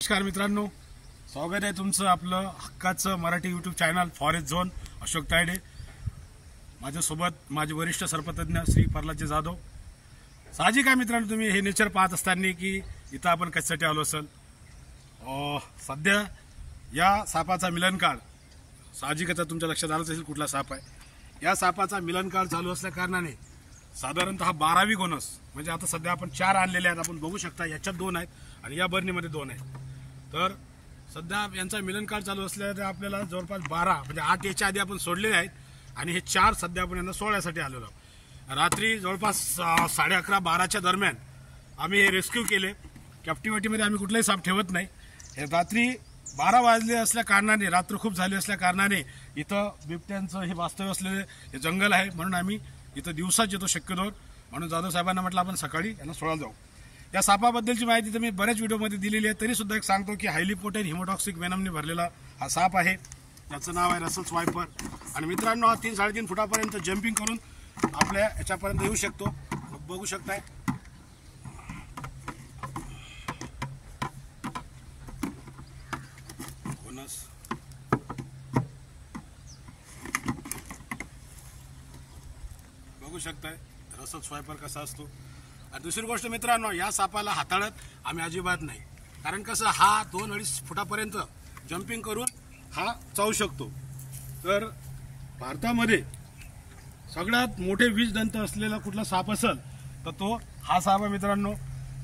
नमस्कार मित्रांनो, स्वागत आहे तुमचं आपलं हक्काचं Marathi YouTube channel forest zone Ashok Tayade. माझ्यासोबत माझे वरिष्ठ सर्पतज्ञ श्री प्रल्हादजी जाधव। साहजिक आहे मित्रांनो, तुम्ही हे नेचर पाहत असताना की इथं आपण कशासाठी आलो असेल। सध्या या सापाचा मिलन काळ साहजिकच तुमच्या लक्षात आलंच असेल कुठला साप आहे। या सापाचा मिलन काळ चालू असल्या कारणाने साधारणतः 12वी गोनस म्हणजे आता सध्या आपण 4 आणलेले आहेत। आपण बघू शकता याच्यात 2 आहेत आणि या बर्नीमध्ये 2 आहेत। तर सध्या यांचा मिलन काळ चालू असल्याने आपल्याला जवळपास 12 म्हणजे 8 याच्या आधी आपण सोडलेले आहेत आणि हे 4 सध्या आपण यांना सोडण्यासाठी आलेलो आहोत। रात्री जवळपास 11:30-12च्या दरम्यान आम्ही हे रेस्क्यू केले। कॅप्टिव्हिटीमध्ये आम्ही कुठलाही साप ठेवत नाही। हे रात्री 12 वाजले असल्या कारणाने, रात्र खूप झाली असल्या कारणाने इथं बिबट्यांचं हे वास्तव्य असलेले हे जंगल आहे, म्हणून आम्ही इथं दिवसाच येतो शक्यतोवर। म्हणून जाधव साहेबांना म्हटलं आपण सकाळी यांना सोडायला जाऊ। या सापाबद्दलची माहिती तर मी बऱ्याच व्हिडिओमध्ये दिलेली आहे, तरी सुद्धा एक सांगतो की हायली पोटेंट हिमोटॉक्सिक वेनमने भरलेला हा साप आहे। त्याचं नाव आहे रसल स्वायपर आणि मित्रांनो हा 3-3.5 फुटापर्यंत जंपिंग करून आपल्या याच्यापर्यंत येऊ शकतो। बघू शकताय बघू शकताय रसल स्वायपर कसा असतो। आणि दुसरी गोष्ट मित्रांनो, या सापाला हाताळत आम्ही अजिबात नाही, कारण कसं हा 2-2.5 फुटापर्यंत जंपिंग करून हा चावू शकतो। तर भारतामध्ये सगळ्यात मोठे विषदंत असलेला कुठला साप असेल तर तो हा साप आहे मित्रांनो।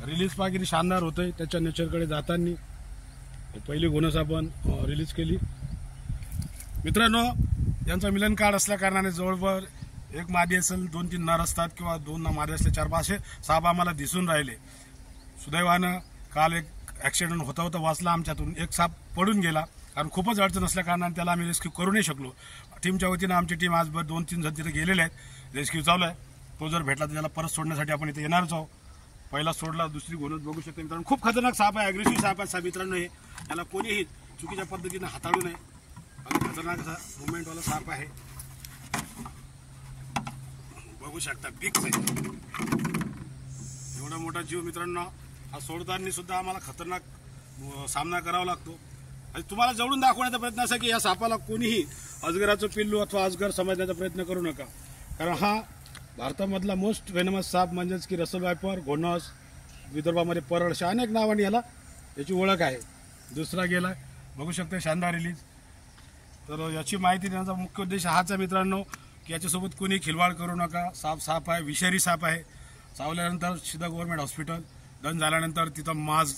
रिलीज पागिरी शानदार होतंय त्याच्या नेचरकडे जाताना। पहिली गोनस आपण रिलीज केली मित्रांनो। यांचा मिलन काळ असल्या कारणाने जवळपास एक मादी असेल, 2-3 नर असतात किंवा 2 मादी असले 4-5 साप आम्हाला दिसून राहिले। सुदैवानं काल एक ऍक्सिडेंट होता वाचला आमच्यातून। एक साप पडून गेला कारण खूपच अडचण असल्या कारणाने त्याला आम्ही रेस्क्यू करू नाही शकलो। टीमच्या वतीनं आमची टीम आजभर 2-3 जण तिथे गेलेले आहेत, रेस्क्यू चालू आहे। तो जर भेटला तर त्याला परत सोडण्यासाठी आपण इथे येणारच आहोत। पहिला सोडला, दुसरी गोनस बघू शकता मित्रांनो। खूप खतरनाक साप आहे, अग्रेसिव्ह साप आहे मित्रांनो। हे याला कोणीही चुकीच्या पद्धतीने हाताळू नये। खतरनाक असा मुवमेंटवाला साप आहे, बघू शकता। बिग साईज एवढा मोठा जीव मित्रांनो, हा सोडताना सुद्धा आम्हाला खतरनाक सामना करावा लागतो। आणि तुम्हाला जवळून दाखवण्याचा प्रयत्न असा की या सापाला कोणीही अजगराचं पिल्लू अथवा अजगर समजण्याचा प्रयत्न करू नका, कारण हा भारतामधला मोस्ट वेनमस साप म्हणजेच की रसल वायपर, घोणस, विदर्भामध्ये परळ अशा अनेक नावाने याची ओळख आहे। दुसरा गेला, बघू शकता शानदार रिलीज। तर याची माहिती देण्याचा मुख्य उद्देश हाच आहे मित्रांनो की याच्यासोबत कोणी खिलवाड करू नका। साप आहे, विषारी साप आहे। चावल्यानंतर सीधा गव्हर्नमेंट हॉस्पिटल, दन झाल्यानंतर तिथं माज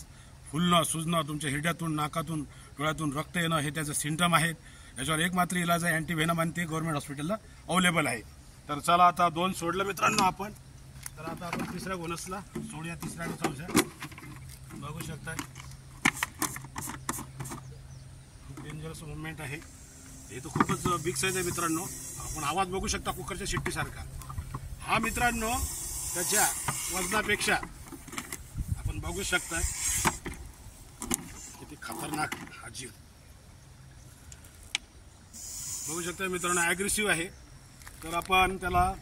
फुलणं, सुजणं, तुमच्या हिरड्यातून, नाकातून, डोळ्यातून रक्त येणं हे त्याचे सिम्पटम आहेत। याच्यावर एक मात्र इलाज आहे अँटीव्हेनम आणि ते गव्हर्नमेंट हॉस्पिटलला अवेलेबल आहे। तर चला आता 2 सोडलं मित्रांनो आपण। तर आता आपण तिसऱ्या गोनसला सोडूया, तिसऱ्या आणि चौथ्या। बघू शकता खूप डेंजरस मुवमेंट आहे हे, तर खूपच बिग साईज आहे मित्रांनो। आपण आवाज बघू शकता कुकरच्या शिट्टीसारखा। हा मित्रांनो त्याच्या वजनापेक्षा आपण बघू शकता किती खतरनाक हा जीव। बघू शकता मित्रांनो ॲग्रेसिव्ह आहे। तर आपण त्याला,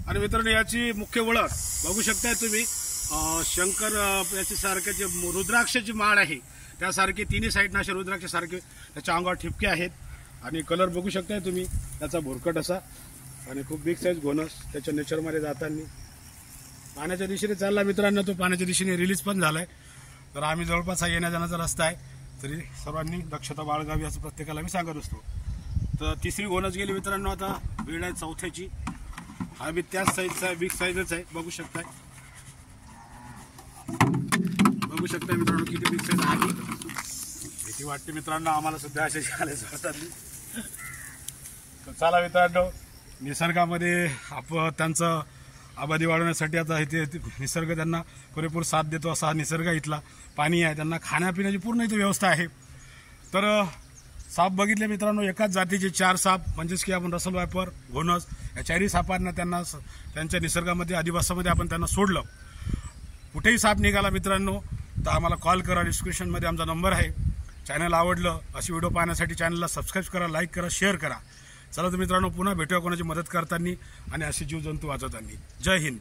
आणि मित्रांनो याची मुख्य ओळख बघू शकताय तुम्ही, शंकर याची सारख्याचे रुद्राक्षाची माळ आहे त्यासारखे तिन्ही साईडनं असे रुद्राक्षासारखे त्याच्या अंगावर ठिपके आहेत। आणि कलर बघू शकताय तुम्ही त्याचा भुरकट असा, आणि खूप बिग साईज घोणस त्याच्या नेचरमध्ये जाताना। पाण्याच्या दिशेने चालला मित्रांनो तो, पाण्याच्या दिशेने रिलीज पण झालाय। तर आम्ही जवळपास हा येण्या जाण्याचा रस्ता आहे, तरी सर्वांनी दक्षता बाळगावी असं प्रत्येकाला मी सांगत असतो। तर तिसरी घोणस गेली मित्रांनो। आता वेळ आहे चौथ्याची। हा बी त्याच साईजचा आहे, बिग साईजच आहे, बघू शकताय। बघू शकताय मित्रांनो किती बिग साईज आहे। भीती वाटते मित्रांनो आम्हाला सुद्धा अशा आल्याचं होतात। तर चला मित्रांनो, निसर्गामध्ये त्यांचं आबादी वाढवण्यासाठी आता इथे निसर्ग त्यांना पुरेपूर साथ देतो असा हा निसर्ग इथला। पाणी आहे, त्यांना खाण्यापिण्याची पूर्ण इथे व्यवस्था आहे। तर साप बघितले मित्रांनो, एकाच जातीचे 4 साप म्हणजेच की आपण रसल वायपर, घोणस या 4ही सापांना त्यांच्या निसर्गामध्ये अधिवासामध्ये आपण त्यांना सोडलं। कुठेही साप निघाला मित्रांनो तर आम्हाला कॉल करा, डिस्क्रिप्शनमध्ये आमचा नंबर आहे। चॅनल आवडलं अशी व्हिडिओ पाहण्यासाठी चॅनलला सबस्क्राईब करा, लाईक करा, शेअर करा। चला तर मित्रांनो पुन्हा भेटूया कोणाची मदत करताना आणि असे जीवजंतू वाचवताना। जय हिंद।